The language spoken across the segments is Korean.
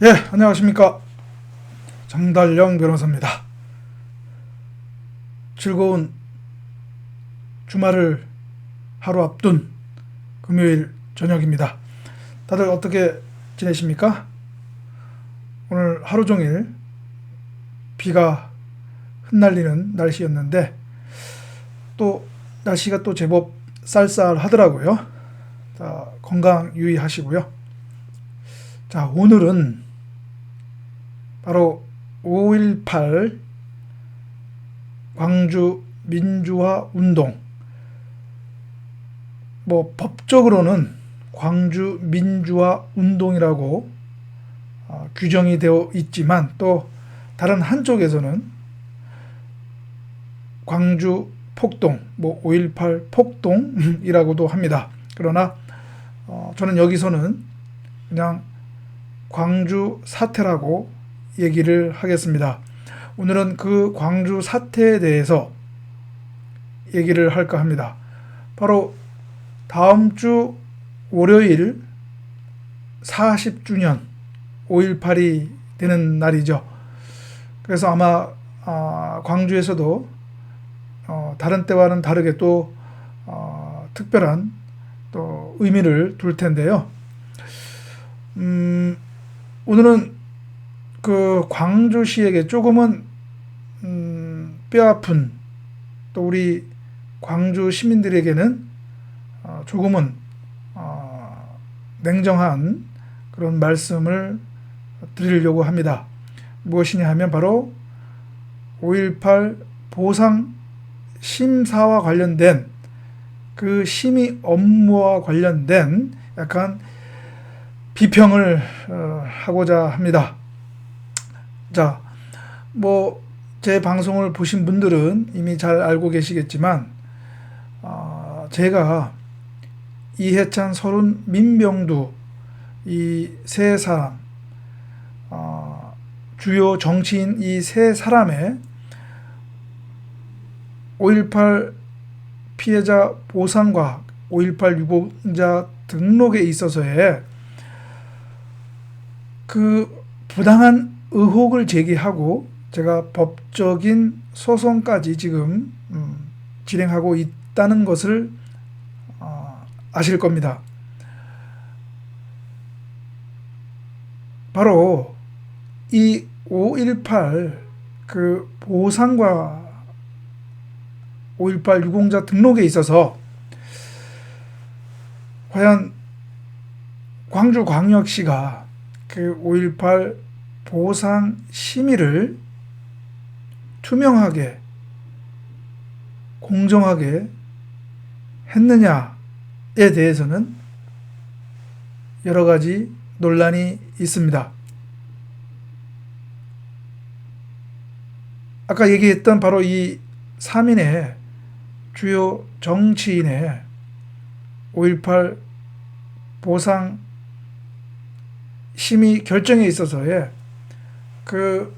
예, 안녕하십니까. 장달령 변호사입니다. 즐거운 주말을 하루 앞둔 금요일 저녁입니다. 다들 어떻게 지내십니까? 오늘 하루 종일 비가 흩날리는 날씨였는데 또 날씨가 또 제법 쌀쌀하더라고요. 자, 건강 유의하시고요. 자, 오늘은 바로 5.18 광주 민주화 운동, 법적으로는 광주 민주화 운동이라고 규정이 되어 있지만 또 다른 한쪽에서는 광주 폭동, 5.18 폭동이라고도 합니다. 그러나 저는 여기서는 그냥 광주 사태라고 얘기를 하겠습니다. 오늘은 그 광주 사태에 대해서 얘기를 할까 합니다. 바로 다음 주 월요일 40주년 5.18이 되는 날이죠. 그래서 아마 광주에서도 다른 때와는 다르게 또 특별한 또 의미를 둘 텐데요. 오늘은 그 광주시에게 조금은 뼈아픈, 또 우리 광주 시민들에게는 조금은 냉정한 그런 말씀을 드리려고 합니다. 무엇이냐 하면 바로 5.18 보상 심사와 관련된 그 심의 업무와 관련된 약간 비평을 하고자 합니다. 자, 제 방송을 보신 분들은 이미 잘 알고 계시겠지만 제가 이해찬, 서른, 민병두 이 세 사람, 주요 정치인 이 세 사람의 5.18 피해자 보상과 5.18 유공자 등록에 있어서의 그 부당한 의혹을 제기하고 제가 법적인 소송까지 지금 진행하고 있다는 것을 아실 겁니다. 바로 이 5.18 그 보상과 5.18 유공자 등록에 있어서 과연 광주광역시가 그 5.18 보상 심의를 투명하게 공정하게 했느냐에 대해서는 여러 가지 논란이 있습니다. 아까 얘기했던 바로 이 3인의 주요 정치인의 5.18 보상 심의 결정에 있어서의 그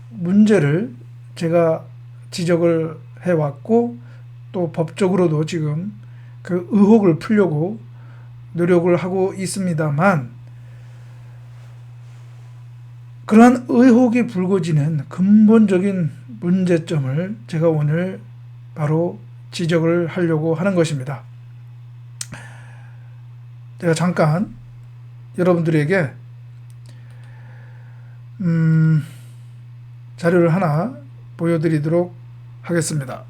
문제를 제가 지적을 해왔고 또 법적으로도 지금 그 의혹을 풀려고 노력을 하고 있습니다만 그러한 의혹이 불거지는 근본적인 문제점을 제가 오늘 바로 지적을 하려고 하는 것입니다. 제가 잠깐 여러분들에게 자료를 하나 보여드리도록 하겠습니다.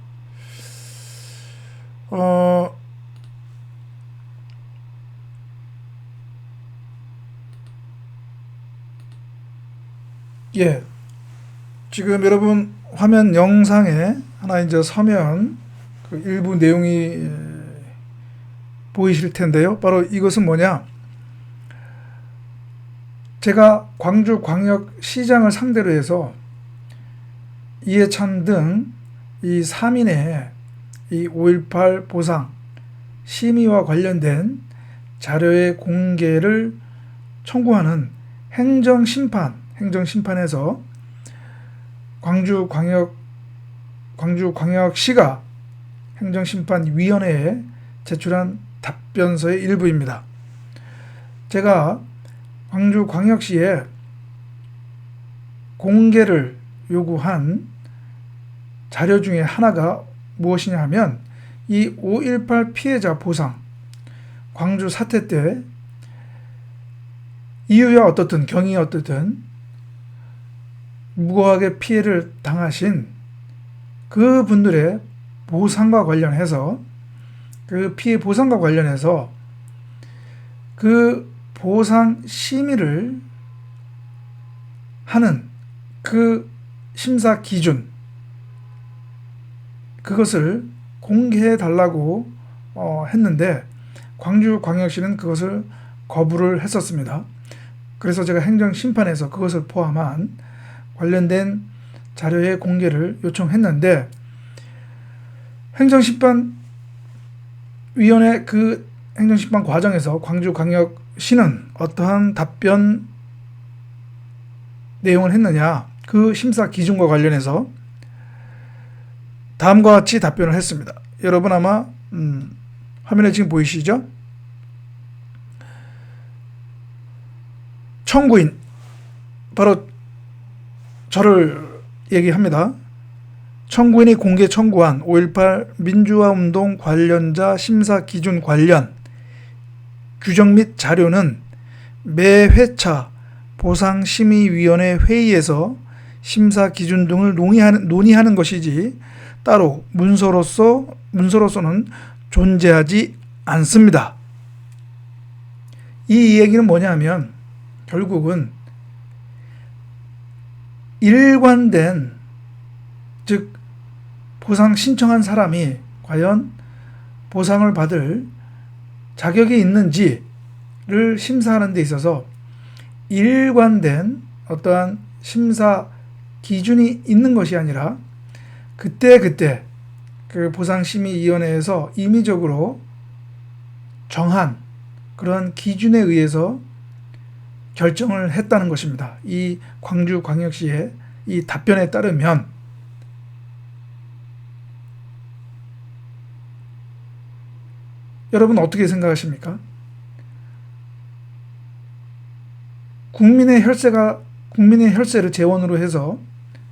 예, 지금 여러분 화면 영상에 하나 이제 서면 그 일부 내용이 보이실 텐데요. 바로 이것은 뭐냐? 제가 광주광역시장을 상대로 해서 이해찬 등 이 3인의 이 5.18 보상 심의와 관련된 자료의 공개를 청구하는 행정심판에서 광주광역시가 행정심판위원회에 제출한 답변서의 일부입니다. 제가 광주광역시에 공개를 요구한 자료 중에 하나가 무엇이냐 하면 이 5.18 피해자 보상, 광주 사태 때 이유야 어떻든 경위 어떻든 무고하게 피해를 당하신 그분들의 보상과 관련해서 그 피해 보상과 관련해서 그 보상 심의를 하는 그 심사 기준, 그것을 공개해 달라고 했는데 광주광역시는 그것을 거부를 했었습니다. 그래서 제가 행정심판에서 그것을 포함한 관련된 자료의 공개를 요청했는데 행정심판위원회 그 행정심판 과정에서 광주광역시는 어떠한 답변 내용을 했느냐, 그 심사 기준과 관련해서 다음과 같이 답변을 했습니다. 여러분 아마 화면에 지금 보이시죠? 청구인, 바로 저를 얘기합니다. 청구인이 공개 청구한 5.18 민주화운동 관련자 심사 기준 관련 규정 및 자료는 매 회차 보상심의위원회 회의에서 심사 기준 등을 논의하는 것이지 따로 문서로서는 존재하지 않습니다. 이 얘기는 뭐냐면 결국은 일관된, 즉 보상 신청한 사람이 과연 보상을 받을 자격이 있는지를 심사하는 데 있어서 일관된 어떠한 심사 기준이 있는 것이 아니라 그때 그 보상심의위원회에서 임의적으로 정한 그런 기준에 의해서 결정을 했다는 것입니다. 이 광주광역시의 이 답변에 따르면 여러분 어떻게 생각하십니까? 국민의 혈세를 재원으로 해서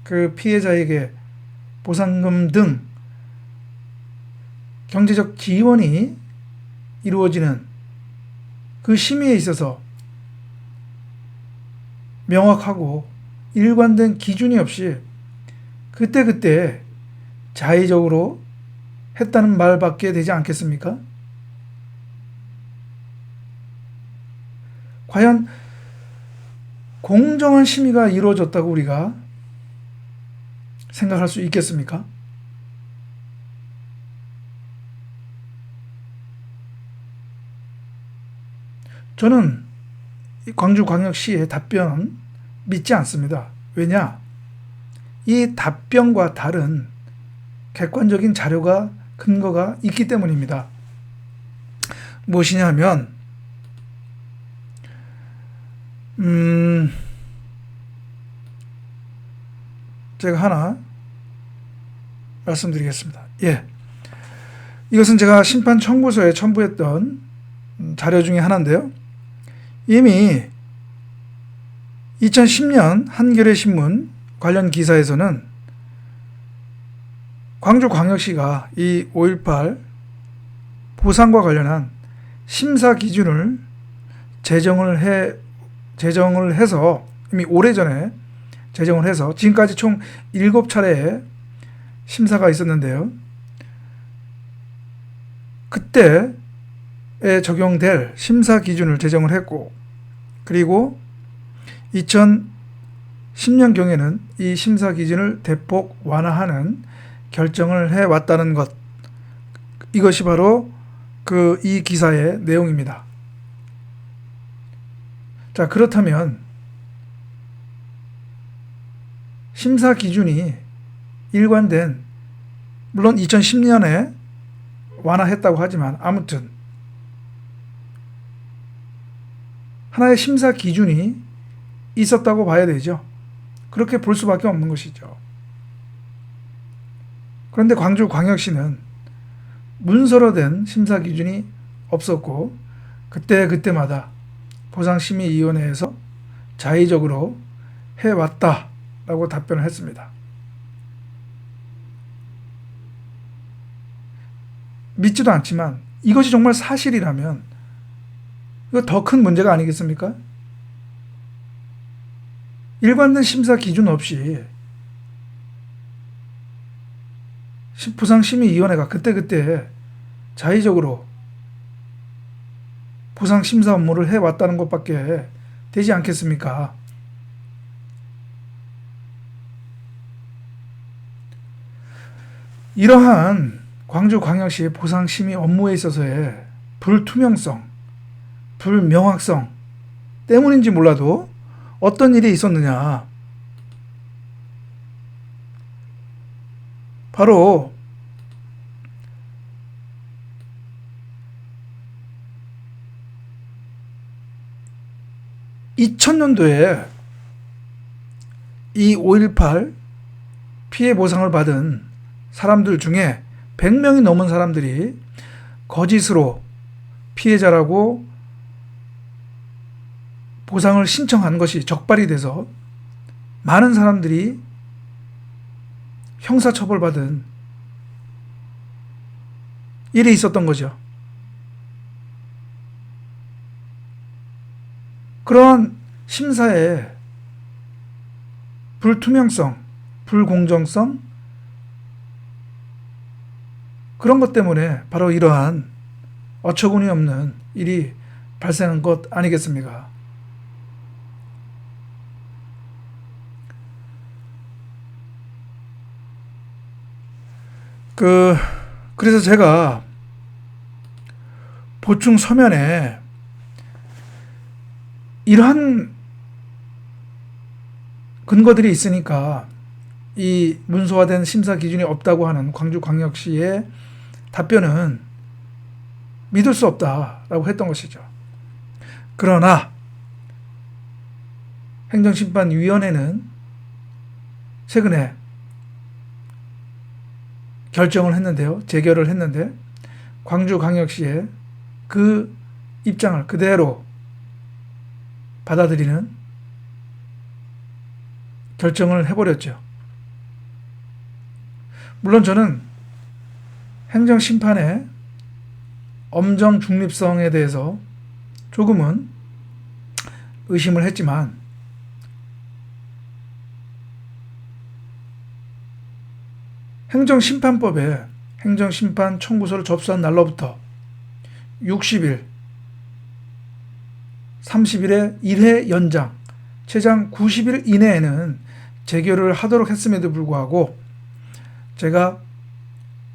그 피해자에게 보상금 등 경제적 지원이 이루어지는 그 심의에 있어서 명확하고 일관된 기준이 없이 그때 자의적으로 했다는 말밖에 되지 않겠습니까? 과연 공정한 심의가 이루어졌다고 우리가 생각할 수 있겠습니까? 저는 광주광역시의 답변 믿지 않습니다. 왜냐? 이 답변과 다른 객관적인 자료가, 근거가 있기 때문입니다. 무엇이냐면 제가 하나 말씀드리겠습니다. 예, 이것은 제가 심판 청구서에 첨부했던 자료 중에 하나인데요. 이미 2010년 한겨레신문 관련 기사에서는 광주광역시가 이 5.18 보상과 관련한 심사 기준을 제정을 해서 이미 오래전에 제정을 해서 지금까지 총 7차례의 심사가 있었는데요. 그때에 적용될 심사 기준을 제정을 했고, 그리고 2010년경에는 이 심사 기준을 대폭 완화하는 결정을 해왔다는 것, 이것이 바로 이 기사의 내용입니다. 자, 그렇다면 심사 기준이 일관된, 물론 2010년에 완화했다고 하지만 아무튼 하나의 심사 기준이 있었다고 봐야 되죠. 그렇게 볼 수밖에 없는 것이죠. 그런데 광주광역시는 문서로된 심사 기준이 없었고 그때마다 보상심의위원회에서 자의적으로 해왔다라고 답변을 했습니다. 믿지도 않지만 이것이 정말 사실이라면 이거 더 큰 문제가 아니겠습니까? 일관된 심사 기준 없이 보상심의위원회가 그때 자의적으로 보상심사 업무를 해왔다는 것밖에 되지 않겠습니까? 이러한 광주광역시 보상심의 업무에 있어서의 불투명성, 불명확성 때문인지 몰라도 어떤 일이 있었느냐. 바로 (2000년도에) 이 5.18 피해 보상을 받은 사람들 중에 100명이 넘은 사람들이 거짓으로 피해자라고 보상을 신청한 것이 적발이 돼서 많은 사람들이 형사처벌받은 일이 있었던 거죠. 그러한 심사의 불투명성, 불공정성, 그런 것 때문에 바로 이러한 어처구니 없는 일이 발생한 것 아니겠습니까? 그래서 제가 보충 서면에 이러한 근거들이 있으니까 이 문서화된 심사 기준이 없다고 하는 광주광역시의 답변은 믿을 수 없다라고 했던 것이죠. 그러나 행정심판위원회는 최근에 결정을 했는데요. 재결을 했는데 광주광역시의 그 입장을 그대로 받아들이는 결정을 해버렸죠. 물론 저는 행정심판의 엄정 중립성에 대해서 조금은 의심을 했지만 행정심판법에 행정심판 청구서를 접수한 날로부터 60일, 30일의 1회 연장, 최장 90일 이내에는 재결을 하도록 했음에도 불구하고 제가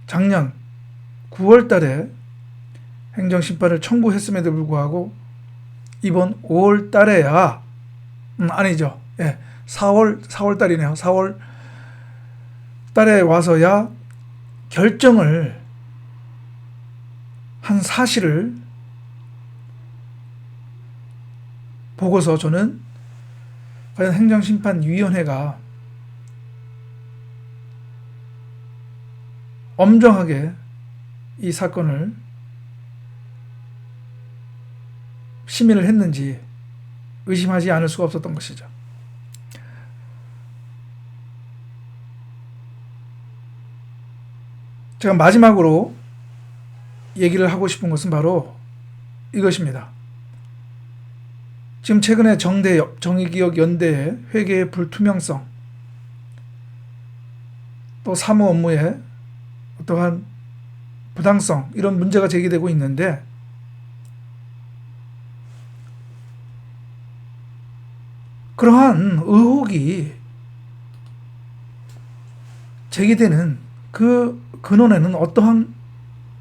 작년 9월 달에 행정심판을 청구했음에도 불구하고 이번 5월 달에야 아니죠. 예, 4월 달이네요. 4월 달에 와서야 결정을 한 사실을 보고서 저는 과연 행정심판위원회가 엄정하게 이 사건을 심의를 했는지 의심하지 않을 수가 없었던 것이죠. 제가 마지막으로 얘기를 하고 싶은 것은 바로 이것입니다. 지금 최근에 정의기억연대의 회계의 불투명성, 또 사무 업무의 어떠한 부당성, 이런 문제가 제기되고 있는데 그러한 의혹이 제기되는 그 근원에는 어떠한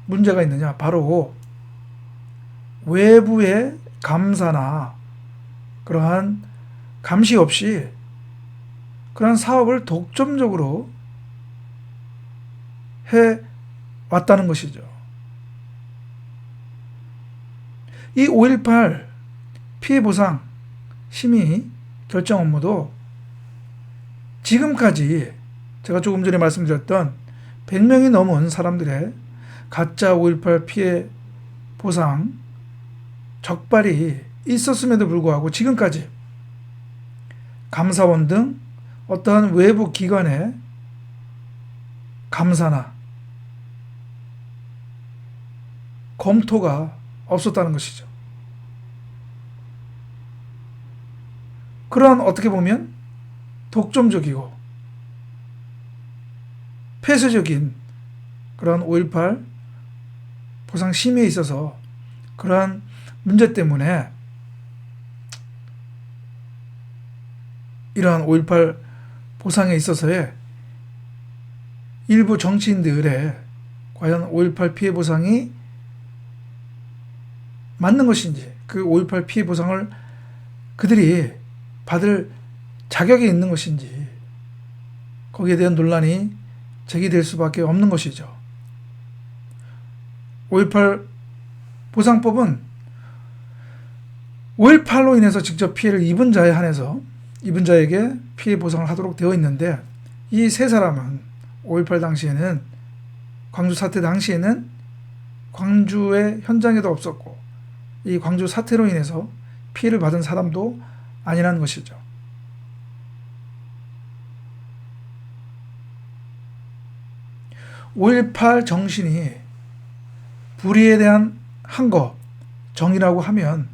문제가 있느냐? 바로 외부의 감사나 그러한 감시 없이 그러한 사업을 독점적으로 해 왔다는 것이죠. 이 5.18 피해 보상 심의 결정 업무도 지금까지 제가 조금 전에 말씀드렸던 100명이 넘은 사람들의 가짜 5.18 피해 보상 적발이 있었음에도 불구하고 지금까지 감사원 등 어떠한 외부 기관의 감사나 검토가 없었다는 것이죠. 그러한 어떻게 보면 독점적이고 폐쇄적인 그런 5.18 보상 심의에 있어서 그러한 문제 때문에 이러한 5.18 보상에 있어서의 일부 정치인들의 과연 5.18 피해 보상이 맞는 것인지, 그 5.18 피해 보상을 그들이 받을 자격이 있는 것인지, 거기에 대한 논란이 제기될 수밖에 없는 것이죠. 5.18 보상법은 5.18로 인해서 직접 피해를 입은 자에 한해서 입은 자에게 피해 보상을 하도록 되어 있는데, 이 세 사람은 5.18 당시에는, 광주 사태 당시에는 광주의 현장에도 없었고 이 광주 사태로 인해서 피해를 받은 사람도 아니라는 것이죠. (5.18) 정신이 불의에 대한 항거, 정의라고 하면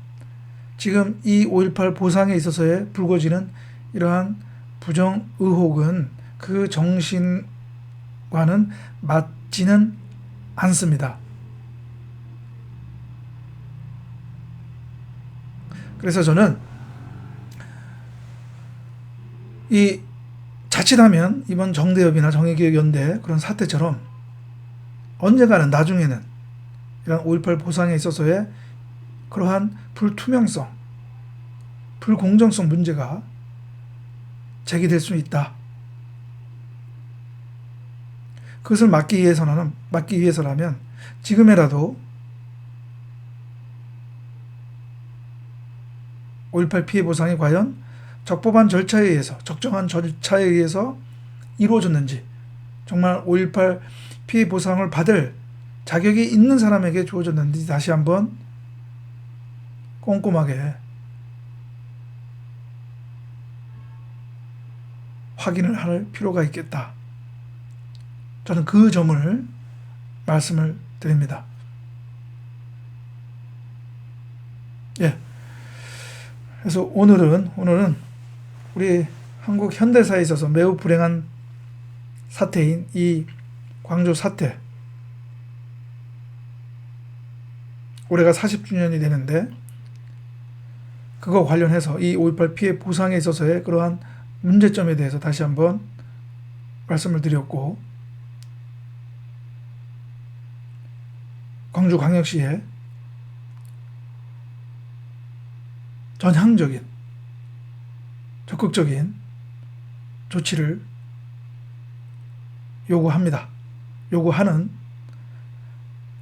지금 이 5.18 보상에 있어서의 불거지는 이러한 부정 의혹은 그 정신과는 맞지는 않습니다. 그래서 저는 이 자칫하면 이번 정대협이나 정의기억연대 그런 사태처럼 언젠가는 나중에는 이런 5.18 보상에 있어서의 그러한 불투명성, 불공정성 문제가 제기될 수 있다. 그것을 막기 위해서라면 지금이라도 5.18 피해 보상이 과연 적법한 절차에 의해서, 적정한 절차에 의해서 이루어졌는지, 정말 5.18 피해 보상을 받을 자격이 있는 사람에게 주어졌는지 다시 한번 꼼꼼하게 확인을 할 필요가 있겠다. 저는 그 점을 말씀을 드립니다. 예. 그래서 오늘은 우리 한국 현대사에 있어서 매우 불행한 사태인 이 광주 사태, 올해가 40주년이 되는데 그거 관련해서 이 5.18 피해 보상에 있어서의 그러한 문제점에 대해서 다시 한번 말씀을 드렸고, 광주광역시에 전향적인 적극적인 조치를 요구하는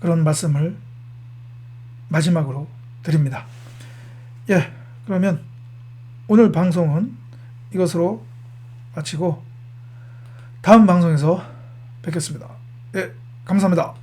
그런 말씀을 마지막으로 드립니다. 예, 그러면 오늘 방송은 이것으로 마치고 다음 방송에서 뵙겠습니다. 예, 감사합니다.